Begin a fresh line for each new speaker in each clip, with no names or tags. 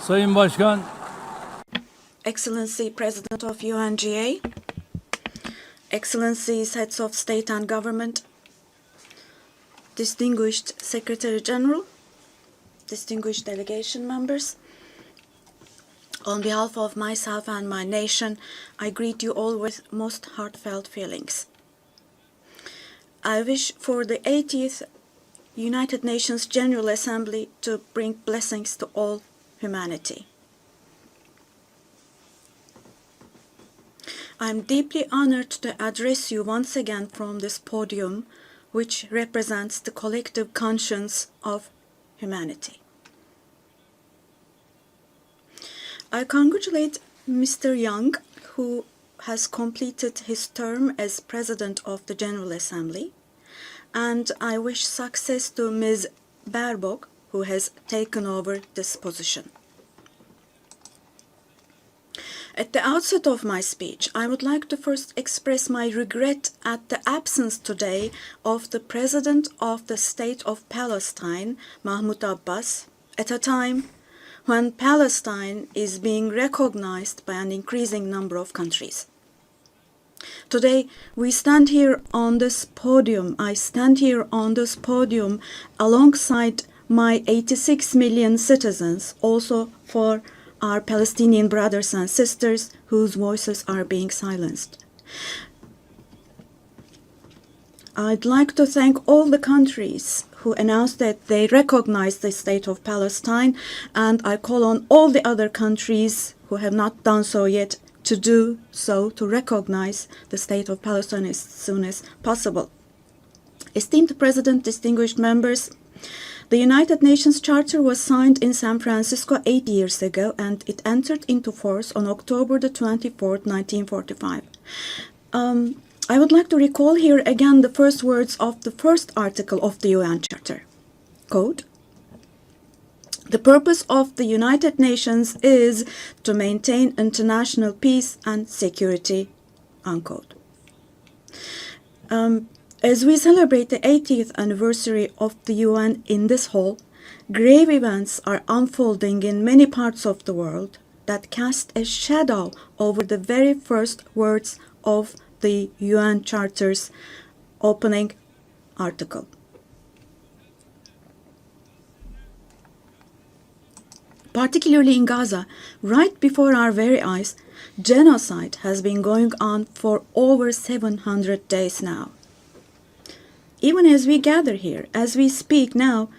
Sayın Başkan,
Excellency President of UNGA, Excellencies Heads of State and Government, Distinguished Secretary General, distinguished delegation members, on behalf of myself and my nation, I greet you all with most heartfelt feelings. I wish for the 80th United Nations General Assembly to bring blessings to all humanity. I am deeply honored to address you once again from this podium, which represents the collective conscience of humanity. I congratulate Mr. Young, who has completed his term as President of the General Assembly, and I wish success to Ms. Baerbock, who has taken over this position. At the outset of my speech, I would like to first express my regret at the absence today of the President of the State of Palestine, Mahmoud Abbas, at a time when Palestine is being recognized by an increasing number of countries. Today, we stand here on this podium. I stand here on this podium alongside my 86 million citizens, also for our Palestinian brothers and sisters whose voices are being silenced. I'd like to thank all the countries who announced that they recognize the state of Palestine, and I call on all the other countries who have not done so yet to do so, to recognize the state of Palestine as soon as possible. Esteemed President, distinguished members, the United Nations Charter was signed in San Francisco 8 years ago, and it entered into force on October the 24th, 1945. I would like to recall here again the first words of the first article of the UN Charter. Quote, "The purpose of the United Nations is to maintain international peace and security," unquote. As we celebrate the 80th anniversary of the UN in this hall, grave events are unfolding in many parts of the world that cast a shadow over the very first words of the UN Charter's opening article. Particularly in Gaza, right before our very eyes, genocide has been going on for over 700 days now. Even as we gather here, as we speak now,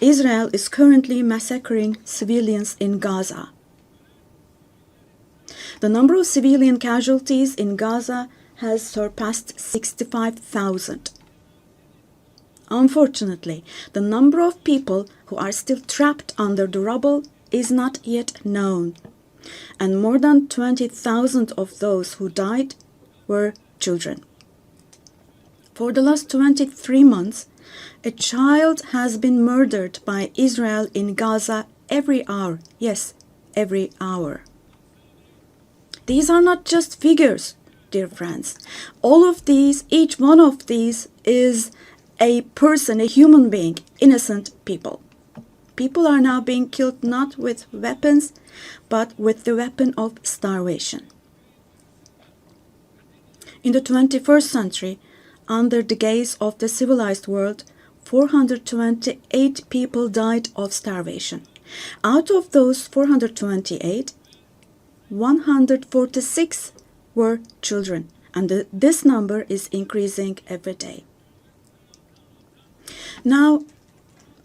Israel is currently massacring civilians in Gaza. The number of civilian casualties in Gaza has surpassed 65,000. Unfortunately, the number of people who are still trapped under the rubble is not yet known, and more than 20,000 of those who died were children. For the last 23 months, a child has been murdered by Israel in Gaza every hour. Yes, every hour. These are not just figures, dear friends. All of these, each one of these is a person, a human being, innocent people. People are now being killed not with weapons, but with the weapon of starvation. In the 21st century, under the gaze of the civilized world, 428 people died of starvation. Out of those 428, 146 were children, and this number is increasing every day. Now,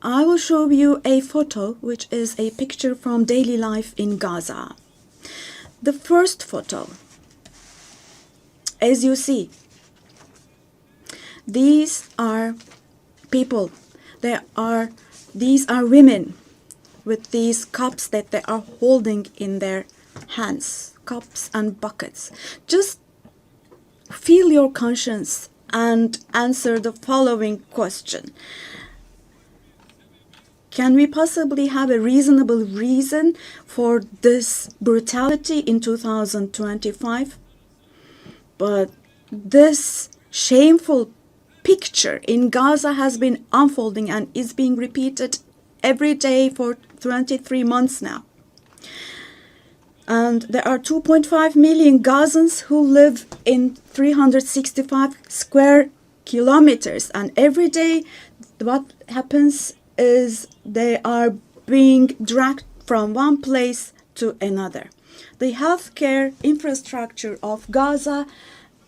I will show you a photo, which is a picture from daily life in Gaza. The first photo, as you see, these are people. These are women with these cups that they are holding in their hands, cups and buckets. Just feel your conscience and answer the following question. Can we possibly have a reasonable reason for this brutality in 2025? But this shameful picture in Gaza has been unfolding and is being repeated every day for 23 months now. And there are 2.5 million Gazans who live in 365 square kilometers. And every day what happens is they are being dragged from one place to another. The healthcare infrastructure of Gaza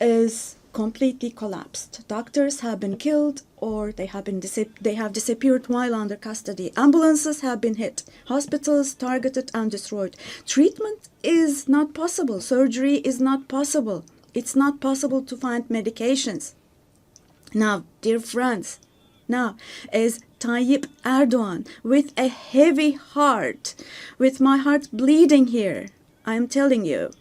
is completely collapsed. Doctors have been killed, or they have disappeared while under custody. Ambulances have been hit. Hospitals targeted and destroyed. Treatment is not possible. Surgery is not possible. It's not possible to find medications. Now, dear friends, now as Tayyip Erdogan, with a heavy heart, with my heart bleeding here, I am telling you,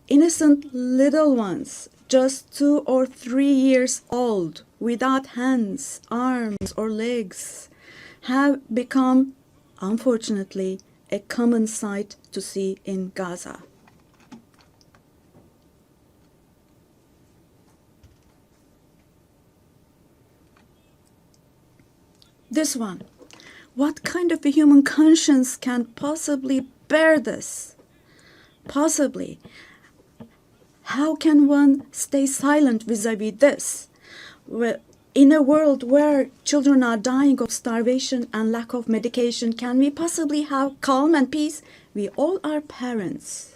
innocent little ones, just 2 or 3 years old, without hands, arms, or legs, have become, unfortunately, a common sight to see in Gaza. This one. What kind of a human conscience can possibly bear this? Possibly. How can one stay silent vis-a-vis this? In a world where children are dying of starvation and lack of medication, can we possibly have calm and peace? We all are parents.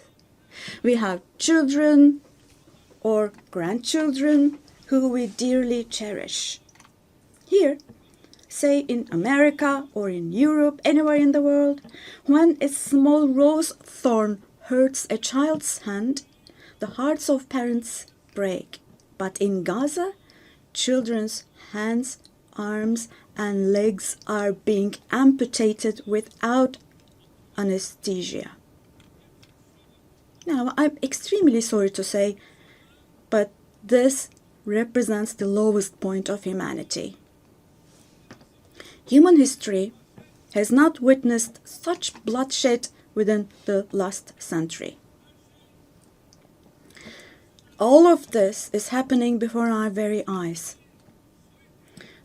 We have children or grandchildren who we dearly cherish. Here, say in America or in Europe, anywhere in the world, when a small rose thorn hurts a child's hand, the hearts of parents break. But in Gaza, children's hands, arms, and legs are being amputated without anesthesia. Now, I'm extremely sorry to say, but this represents the lowest point of humanity. Human history has not witnessed such bloodshed within the last century. All of this is happening before our very eyes.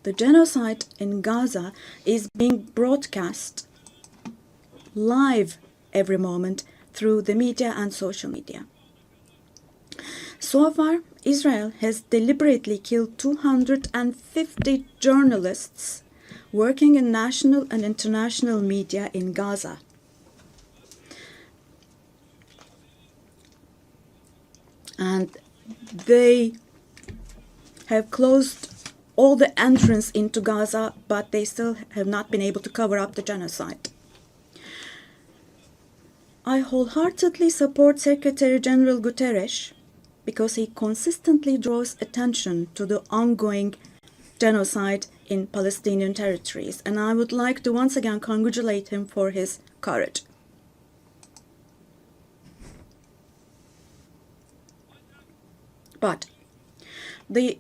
The genocide in Gaza is being broadcast live every moment through the media and social media. So far, Israel has deliberately killed 250 journalists working in national and international media in Gaza. And they have closed all the entrance into Gaza, but they still have not been able to cover up the genocide. I wholeheartedly support Secretary General Guterres because he consistently draws attention to the ongoing genocide in Palestinian territories, and I would like to once again congratulate him for his courage. But the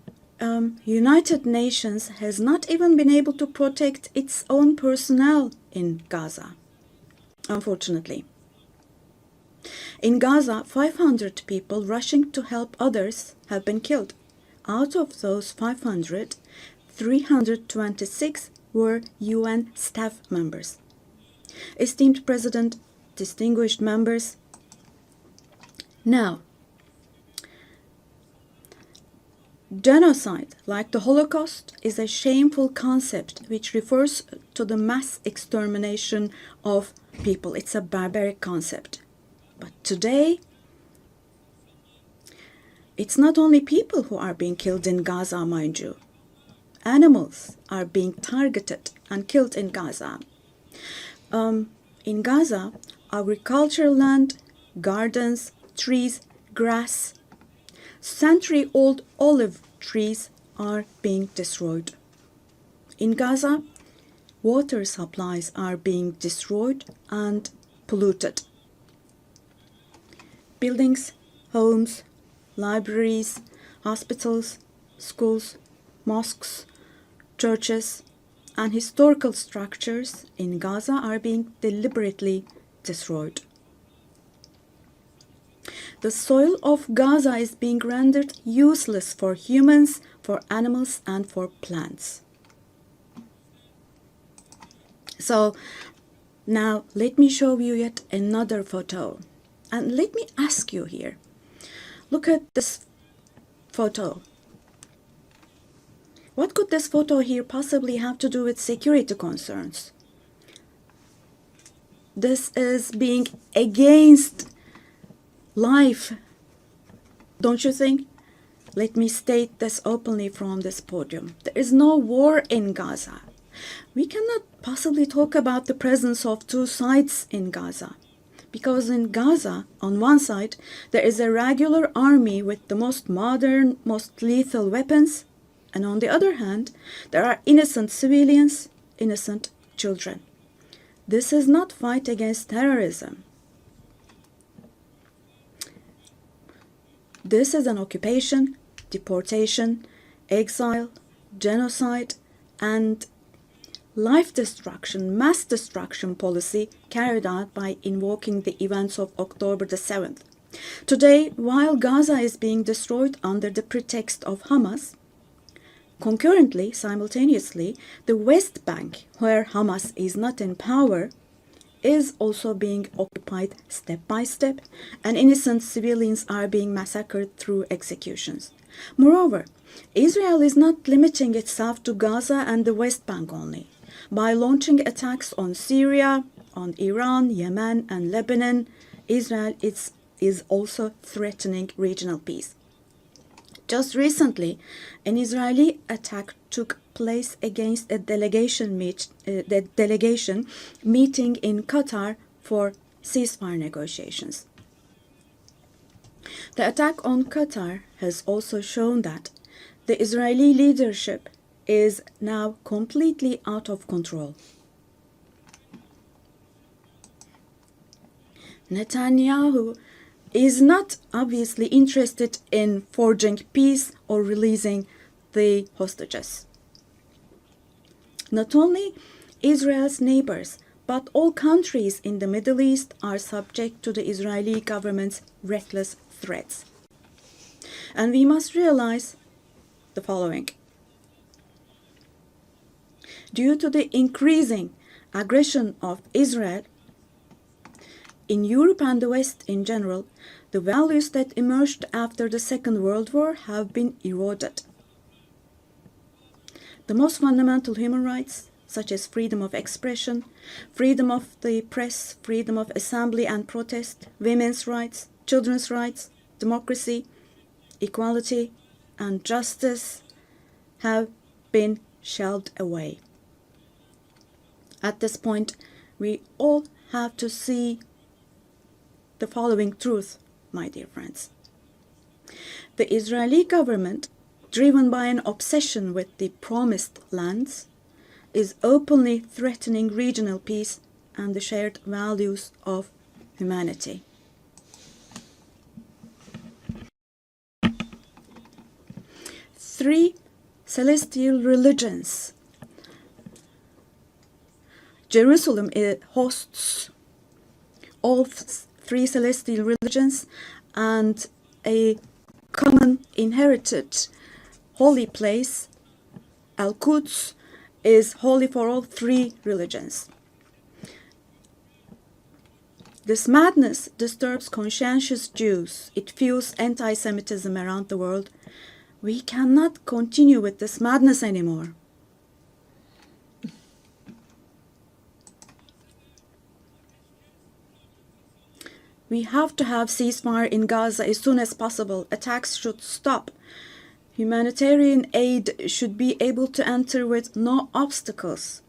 United Nations has not even been able to protect its own personnel in Gaza, unfortunately. In Gaza, 500 people rushing to help others have been killed. Out of those 500, 326 were UN staff members. Esteemed President, distinguished members, now, genocide, like the Holocaust, is a shameful concept which refers to the mass extermination of people. It's a barbaric concept. But today, it's not only people who are being killed in Gaza, mind you. Animals are being targeted and killed in Gaza. In Gaza, agricultural land, gardens, trees, grass, century-old olive trees are being destroyed. In Gaza, water supplies are being destroyed and polluted. Buildings, homes, libraries, hospitals, schools, mosques, churches, and historical structures in Gaza are being deliberately destroyed. The soil of Gaza is being rendered useless for humans, for animals, and for plants. So, Now, let me show you yet another photo. And let me ask you here. Look at this photo. What could this photo here possibly have to do with security concerns? This is being against life, don't you think? Let me state this openly from this podium. There is no war in Gaza. We cannot possibly talk about the presence of two sides in Gaza. Because in Gaza, on one side, there is a regular army with the most modern, most lethal weapons, and on the other hand, there are innocent civilians, innocent children. This is not fight against terrorism. This is an occupation, deportation, exile, genocide, and life destruction, mass destruction policy carried out by invoking the events of October the 7th. Today, while Gaza is being destroyed under the pretext of Hamas, concurrently, simultaneously, the West Bank, where Hamas is not in power, is also being occupied step by step, and innocent civilians are being massacred through executions. Moreover, Israel is not limiting itself to Gaza and the West Bank only. By launching attacks on Syria, on Iran, Yemen, and Lebanon, Israel is also threatening regional peace. Just recently, an Israeli attack took place against a delegation meeting in Qatar for ceasefire negotiations. The attack on Qatar has also shown that the Israeli leadership is now completely out of control. Netanyahu is not obviously interested in forging peace or releasing the hostages. Not only Israel's neighbors, but all countries in the Middle East are subject to the Israeli government's reckless threats. And we must realize the following. Due to the increasing aggression of Israel, in Europe and the West in general, the values that emerged after the Second World War have been eroded. The most fundamental human rights, such as freedom of expression, freedom of the press, freedom of assembly and protest, women's rights, children's rights, democracy, equality, and justice, have been shelved away. At this point, we all have to see the following truth, my dear friends. The Israeli government, driven by an obsession with the promised lands, is openly threatening regional peace and the shared values of humanity. Three celestial religions. Jerusalem hosts all three celestial religions and a common inherited holy place, Al-Quds, is holy for all three religions. This madness disturbs conscientious Jews. It fuels anti-Semitism around the world. We cannot continue with this madness anymore. We have to have ceasefire in Gaza as soon as possible. Attacks should stop. Humanitarian aid should be able to enter with no obstacles.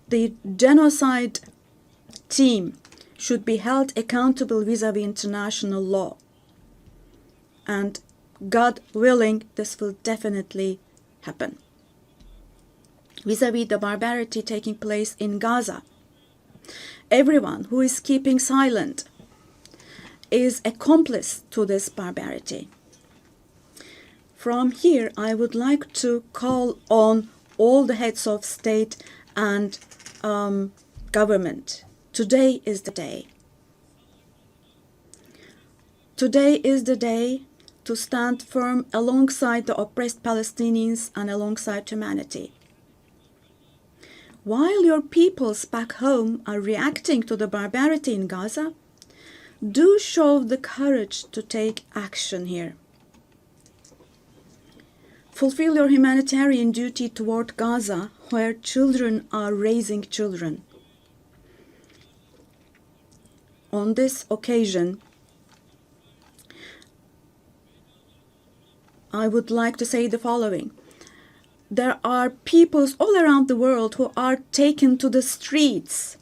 The genocide team should be held accountable vis-à-vis international law. And God willing, this will definitely happen. Vis-à-vis the barbarity taking place in Gaza, everyone who is keeping silent is accomplice to this barbarity. From here, I would like to call on all the heads of state and government. Today is the day. Today is the day to stand firm alongside the oppressed Palestinians and alongside humanity. While your peoples back home are reacting to the barbarity in Gaza, do show the courage to take action here. Fulfill your humanitarian duty toward Gaza, where children are raising children. On this occasion, I would like to say the following. There are peoples all around the world who are taken to the streets.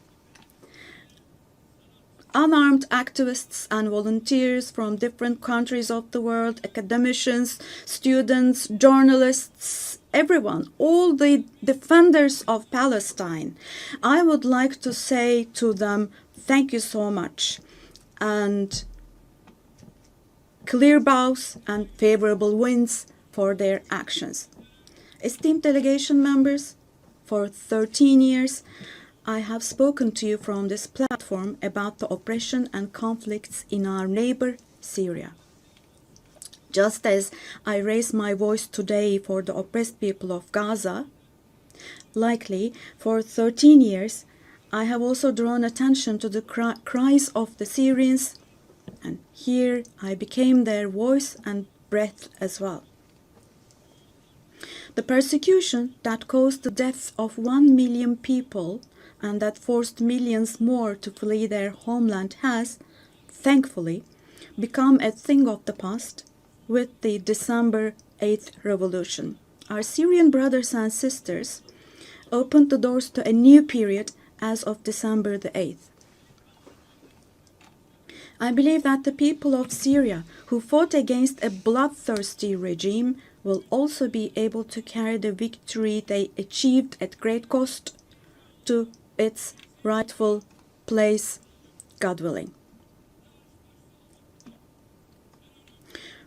Unarmed activists and volunteers from different countries of the world, academicians, students, journalists, everyone, all the defenders of Palestine. I would like to say to them, thank you so much, and clear bows and favorable winds for their actions. Esteemed delegation members, for 13 years, I have spoken to you from this platform about the oppression and conflicts in our neighbor, Syria. Just as I raise my voice today for the oppressed people of Gaza, likely for 13 years, I have also drawn attention to the cries of the Syrians, and here I became their voice and breath as well. The persecution that caused the death of 1 million people and that forced millions more to flee their homeland has, thankfully, become a thing of the past with the December 8th revolution. Our Syrian brothers and sisters opened the doors to a new period as of December the 8th. I believe that the people of Syria who fought against a bloodthirsty regime will also be able to carry the victory they achieved at great cost to its rightful place, God willing.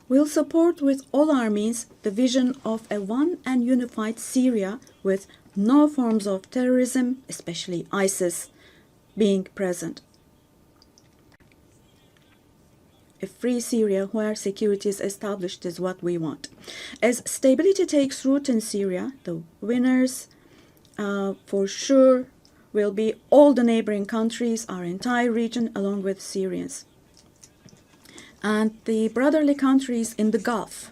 We'll support with all our means the vision of a one and unified Syria with no forms of terrorism, especially ISIS, being present. A free Syria where security is established is what we want. As stability takes root in Syria, the winners for sure will be all the neighboring countries, our entire region, along with Syrians. And the brotherly countries in the Gulf.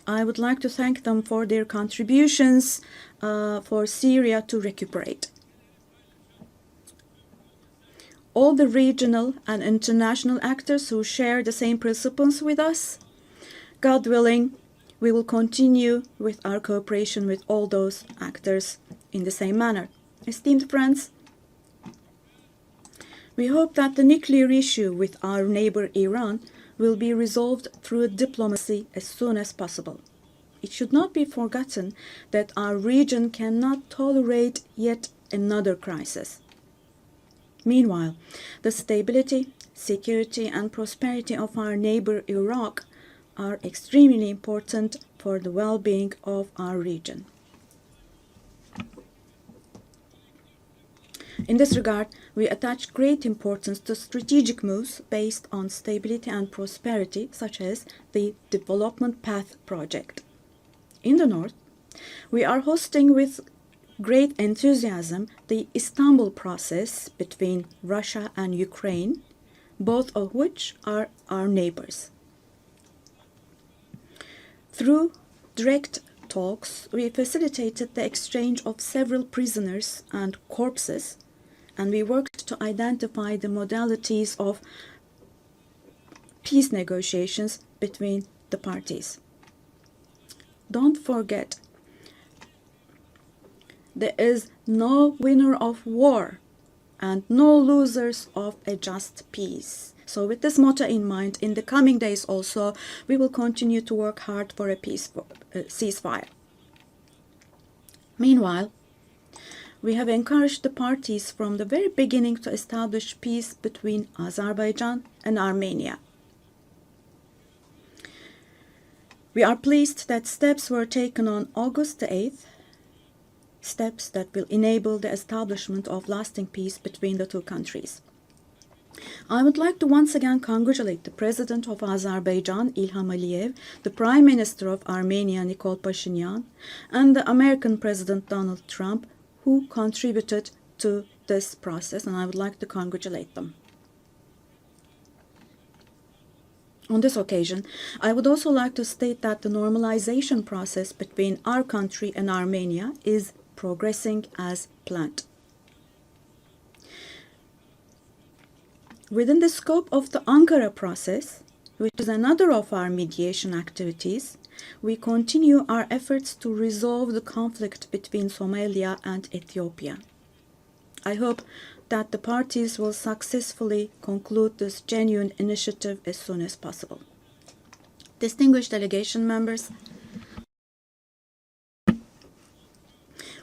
I would like to thank them for their contributions for Syria to recuperate. All the regional and international actors who share the same principles with us, God willing, we will continue with our cooperation with all those actors in the same manner. Esteemed friends, we hope that the nuclear issue with our neighbor Iran will be resolved through diplomacy as soon as possible. It should not be forgotten that our region cannot tolerate yet another crisis. Meanwhile, the stability, security, and prosperity of our neighbor Iraq are extremely important for the well-being of our region. In this regard, we attach great importance to strategic moves based on stability and prosperity, such as the Development Path Project. In the north, we are hosting with great enthusiasm the Istanbul process between Russia and Ukraine, both of which are our neighbors. Through direct talks, we facilitated the exchange of several prisoners and corpses, and we worked to identify the modalities of peace negotiations between the parties. Don't forget, there is no winner of war and no losers of a just peace. So with this motto in mind, in the coming days also, we will continue to work hard for a ceasefire. Meanwhile, we have encouraged the parties from the very beginning to establish peace between Azerbaijan and Armenia. We are pleased that steps were taken on August the 8th, steps that will enable the establishment of lasting peace between the two countries. I would like to once again congratulate the President of Azerbaijan, Ilham Aliyev, the Prime Minister of Armenia, Nikol Pashinyan, and the American President Donald Trump, who contributed to this process, and I would like to congratulate them. On this occasion, I would also like to state that the normalization process between our country and Armenia is progressing as planned. Within the scope of the Ankara process, which is another of our mediation activities, we continue our efforts to resolve the conflict between Somalia and Ethiopia. I hope that the parties will successfully conclude this genuine initiative as soon as possible. Distinguished delegation members,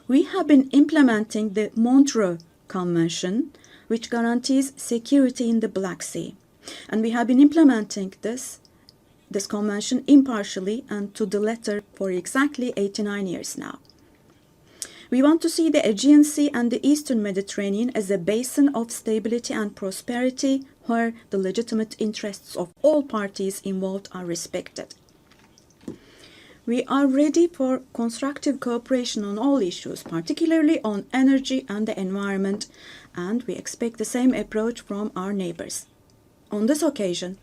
we have been implementing the Montreux Convention, which guarantees security in the Black Sea. And we have been implementing this convention impartially and to the letter for exactly 89 years now. We want to see the Aegean Sea and the Eastern Mediterranean as a basin of stability and prosperity where the legitimate interests of all parties involved are respected. We are ready for constructive cooperation on all issues, particularly on energy and the environment, and we expect the same approach from our neighbors. On this occasion,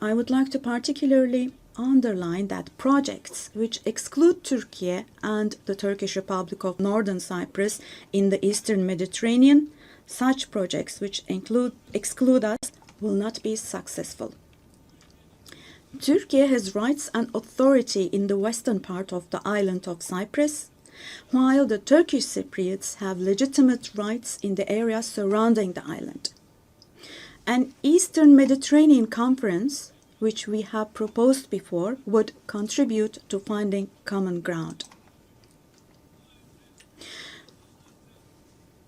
I would like to particularly underline that projects which exclude Turkey and the Turkish Republic of Northern Cyprus in the Eastern Mediterranean, such projects which exclude us will not be successful. Turkey has rights and authority in the western part of the island of Cyprus, while the Turkish Cypriots have legitimate rights in the areas surrounding the island. An Eastern Mediterranean Conference, which we have proposed before, would contribute to finding common ground.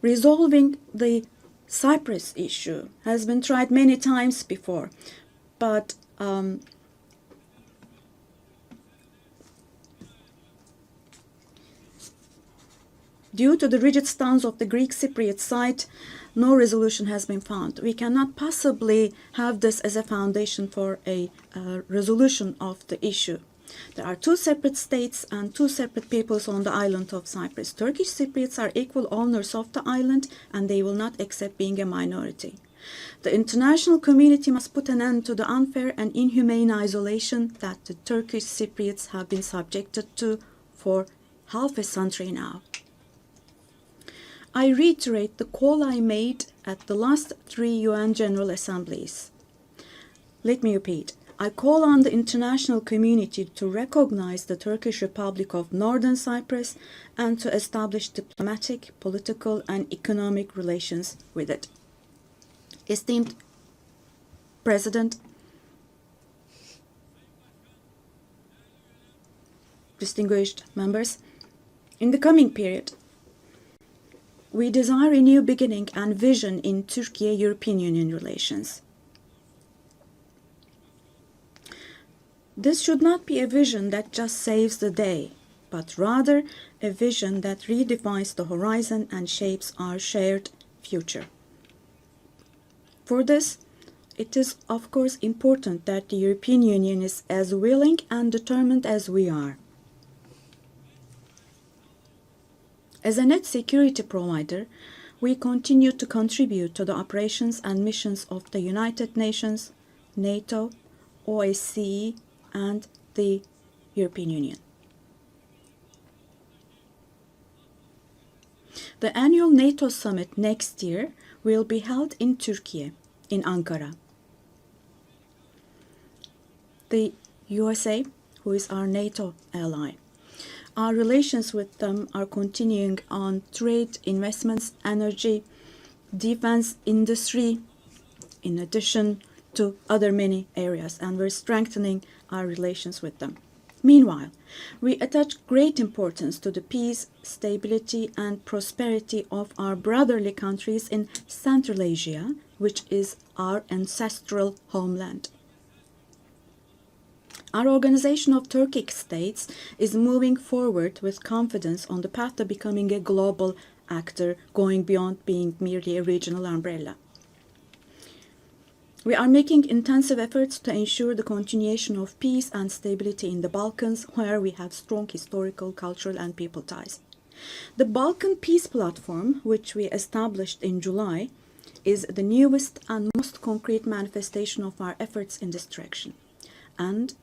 Resolving the Cyprus issue has been tried many times before, but due to the rigid stance of the Greek Cypriot side, no resolution has been found. We cannot possibly have this as a foundation for a resolution of the issue. There are two separate states and two separate peoples on the island of Cyprus. Turkish Cypriots are equal owners of the island, and they will not accept being a minority. The international community must put an end to the unfair and inhumane isolation that the Turkish Cypriots have been subjected to for half a century now. I reiterate the call I made at the last 3 UN General Assemblies. Let me repeat. I call on the international community to recognize the Turkish Republic of Northern Cyprus and to establish diplomatic, political, and economic relations with it. Esteemed President, distinguished members, in the coming period, we desire a new beginning and vision in Turkey-European Union relations. This should not be a vision that just saves the day, but rather a vision that redefines the horizon and shapes our shared future. For this, it is of course important that the European Union is as willing and determined as we are. As a net security provider, we continue to contribute to the operations and missions of the United Nations, NATO, OSCE, and the European Union. The annual NATO summit next year will be held in Turkey, in Ankara. The USA, who is our NATO ally, our relations with them are continuing on trade, investments, energy, defense industry, in addition to other many areas, and we're strengthening our relations with them. Meanwhile, we attach great importance to the peace, stability, and prosperity of our brotherly countries in Central Asia, which is our ancestral homeland. Our Organization of Turkic States is moving forward with confidence on the path to becoming a global actor, going beyond being merely a regional umbrella. We are making intensive efforts to ensure the continuation of peace and stability in the Balkans, where we have strong historical, cultural, and people ties. The Balkan Peace Platform, which we established in July, is the newest and most concrete manifestation of our efforts in this direction. And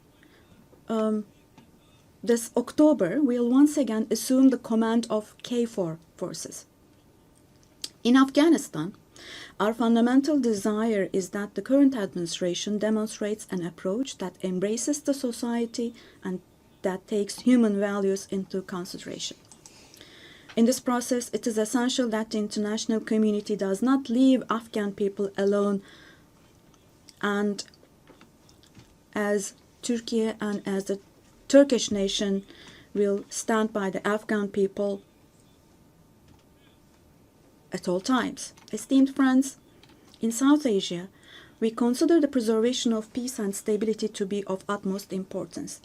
this October, we'll once again assume the command of KFOR forces. In Afghanistan, our fundamental desire is that the current administration demonstrates an approach that embraces the society and that takes human values into consideration. In this process, it is essential that the international community does not leave Afghan people alone, and as Turkey and as the Turkish nation will stand by the Afghan people at all times. Esteemed friends, in South Asia, we consider the preservation of peace and stability to be of utmost importance.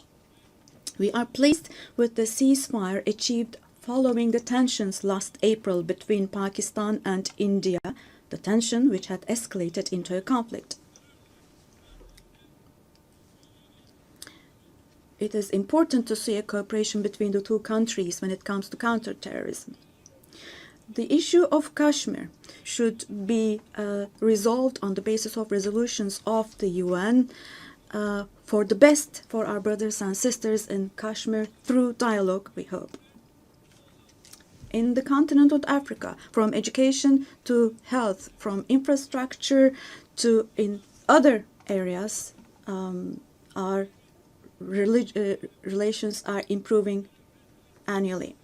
We are pleased with the ceasefire achieved following the tensions last April between Pakistan and India, the tension which had escalated into a conflict. It is important to see a cooperation between the two countries when it comes to counterterrorism. The issue of Kashmir should be resolved on the basis of resolutions of the UN for the best for our brothers and sisters in Kashmir through dialogue, we hope. In the continent of Africa, from education to health, from infrastructure to in other areas, our relations are improving annually.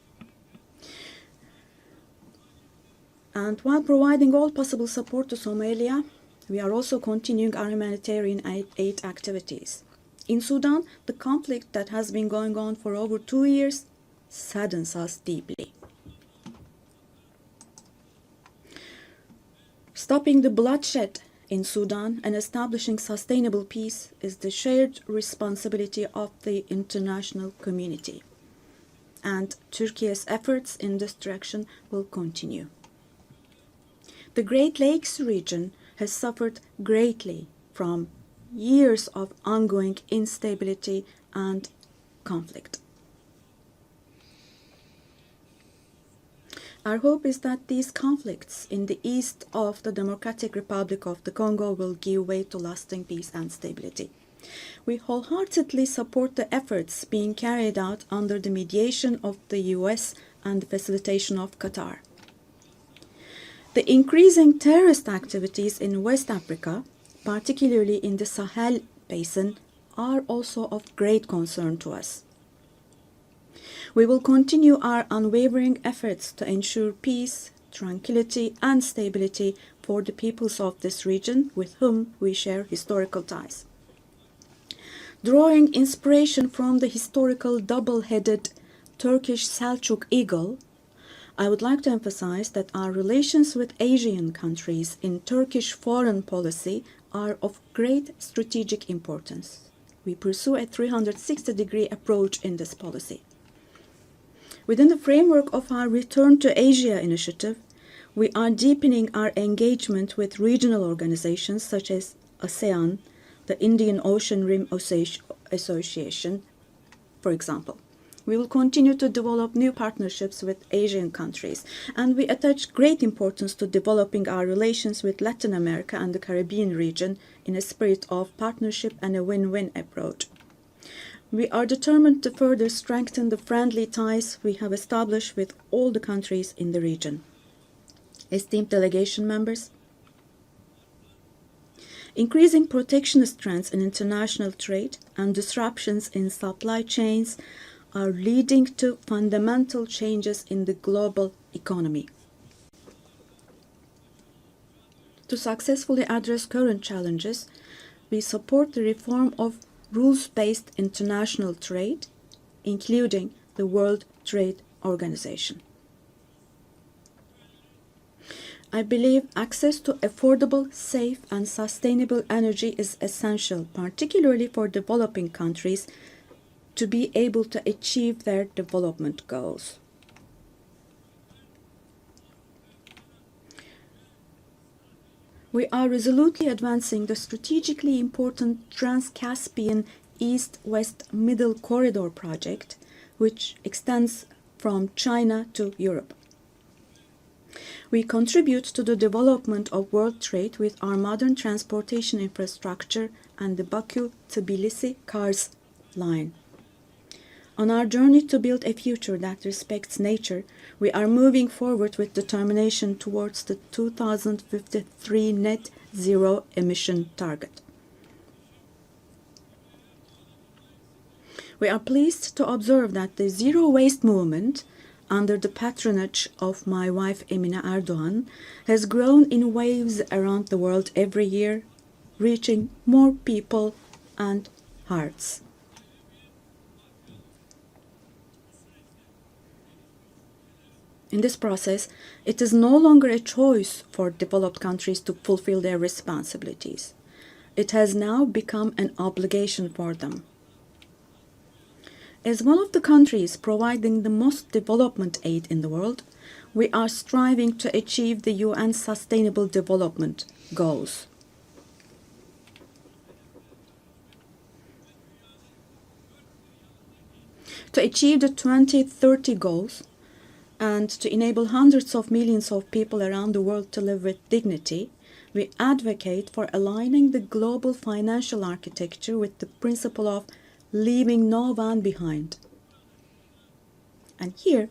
And while providing all possible support to Somalia, we are also continuing our humanitarian aid activities. In Sudan, the conflict that has been going on for over 2 years saddens us deeply. Stopping the bloodshed in Sudan and establishing sustainable peace is the shared responsibility of the international community. And Turkey's efforts in this direction will continue. The Great Lakes region has suffered greatly from years of ongoing instability and conflict. Our hope is that these conflicts in the east of the Democratic Republic of the Congo will give way to lasting peace and stability. We wholeheartedly support the efforts being carried out under the mediation of the US and the facilitation of Qatar. The increasing terrorist activities in West Africa, particularly in the Sahel Basin, are also of great concern to us. We will continue our unwavering efforts to ensure peace, tranquility, and stability for the peoples of this region with whom we share historical ties. Drawing inspiration from the historical double-headed Turkish Selçuk eagle, I would like to emphasize that our relations with Asian countries in Turkish foreign policy are of great strategic importance. We pursue a 360-degree approach in this policy. Within the framework of our Return to Asia initiative, we are deepening our engagement with regional organizations such as ASEAN, the Indian Ocean Rim Association, for example. We will continue to develop new partnerships with Asian countries, and we attach great importance to developing our relations with Latin America and the Caribbean region in a spirit of partnership and a win-win approach. We are determined to further strengthen the friendly ties we have established with all the countries in the region. Esteemed delegation members, increasing protectionist trends in international trade and disruptions in supply chains are leading to fundamental changes in the global economy. To successfully address current challenges, we support the reform of rules-based international trade, including the World Trade Organization. I believe access to affordable, safe, and sustainable energy is essential, particularly for developing countries, to be able to achieve their development goals. We are resolutely advancing the strategically important Trans-Caspian East-West Middle Corridor project, which extends from China to Europe. We contribute to the development of world trade with our modern transportation infrastructure and the Baku-Tbilisi Kars line. On our journey to build a future that respects nature, we are moving forward with determination towards the 2053 net zero emission target. We are pleased to observe that the zero waste movement, under the patronage of my wife Emine Erdogan, has grown in waves around the world every year, reaching more people and hearts. In this process, it is no longer a choice for developed countries to fulfill their responsibilities. It has now become an obligation for them. As one of the countries providing the most development aid in the world, we are striving to achieve the UN Sustainable Development Goals. To achieve the 2030 goals, and to enable hundreds of millions of people around the world to live with dignity, we advocate for aligning the global financial architecture with the principle of leaving no one behind. And here,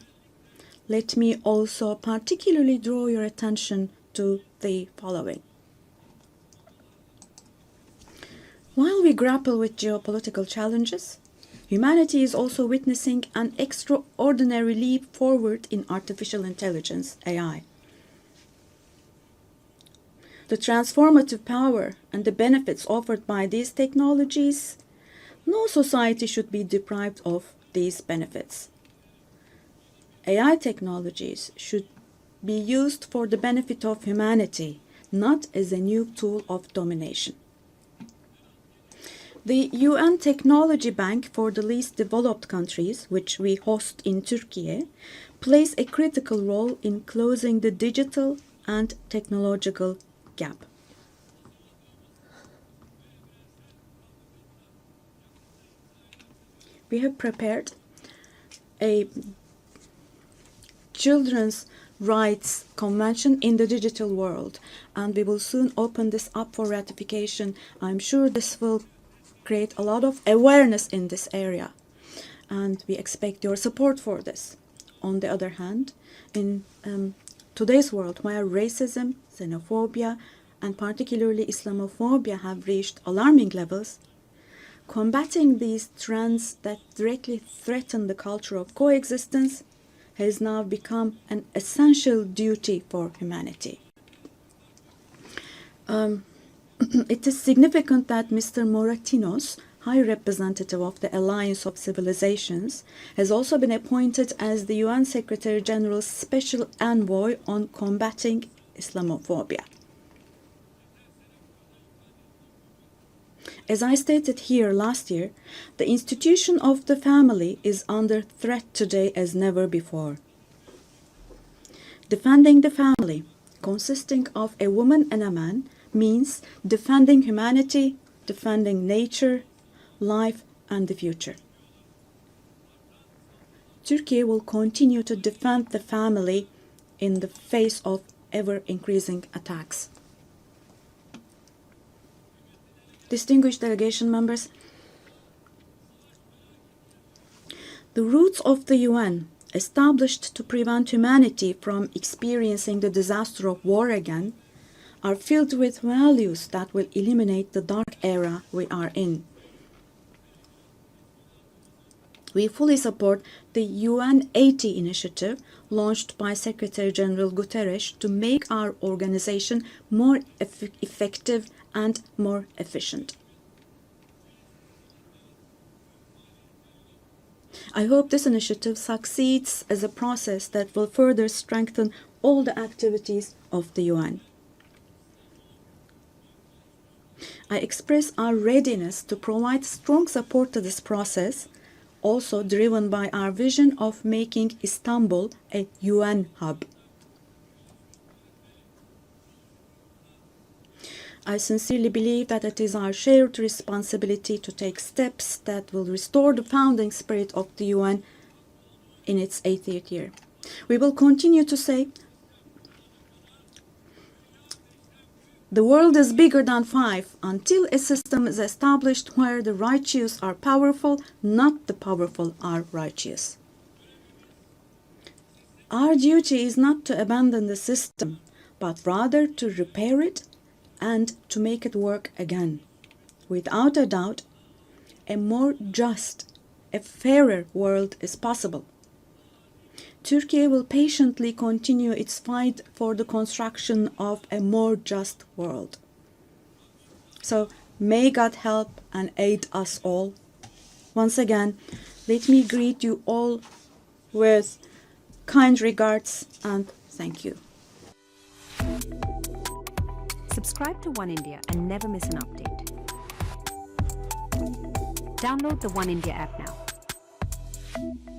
let me also particularly draw your attention to the following. While we grapple with geopolitical challenges, humanity is also witnessing an extraordinary leap forward in artificial intelligence, AI. The transformative power and the benefits offered by these technologies, no society should be deprived of these benefits. AI technologies should be used for the benefit of humanity, not as a new tool of domination. The UN Technology Bank for the Least Developed Countries, which we host in Turkey, plays a critical role in closing the digital and technological gap. We have prepared a children's rights convention in the digital world, and we will soon open this up for ratification. I'm sure this will create a lot of awareness in this area, and we expect your support for this. On the other hand, in today's world, where racism, xenophobia, and particularly Islamophobia have reached alarming levels, combating these trends that directly threaten the culture of coexistence has now become an essential duty for humanity. It is significant that Mr. Moratinos, High Representative of the Alliance of Civilizations, has also been appointed as the UN Secretary General's Special Envoy on combating Islamophobia. As I stated here last year, the institution of the family is under threat today as never before. Defending the family, consisting of a woman and a man, means defending humanity, defending nature, life, and the future. Turkey will continue to defend the family in the face of ever-increasing attacks. Distinguished delegation members, the roots of the UN, established to prevent humanity from experiencing the disaster of war again, are filled with values that will eliminate the dark era we are in. We fully support the UN 80 initiative launched by Secretary General Guterres to make our organization more effective and more efficient. I hope this initiative succeeds as a process that will further strengthen all the activities of the UN. I express our readiness to provide strong support to this process, also driven by our vision of making Istanbul a UN hub. I sincerely believe that it is our shared responsibility to take steps that will restore the founding spirit of the UN in its 80th year. We will continue to say, the world is bigger than five until a system is established where the righteous are powerful, not the powerful are righteous. Our duty is not to abandon the system, but rather to repair it and to make it work again. Without a doubt, a more just, a fairer world is possible. Turkey will patiently continue its fight for the construction of a more just world. So may God help and aid us all. Once again, let me greet you all with kind regards and thank you.
Subscribe to One India and never miss an update. Download the One India app now.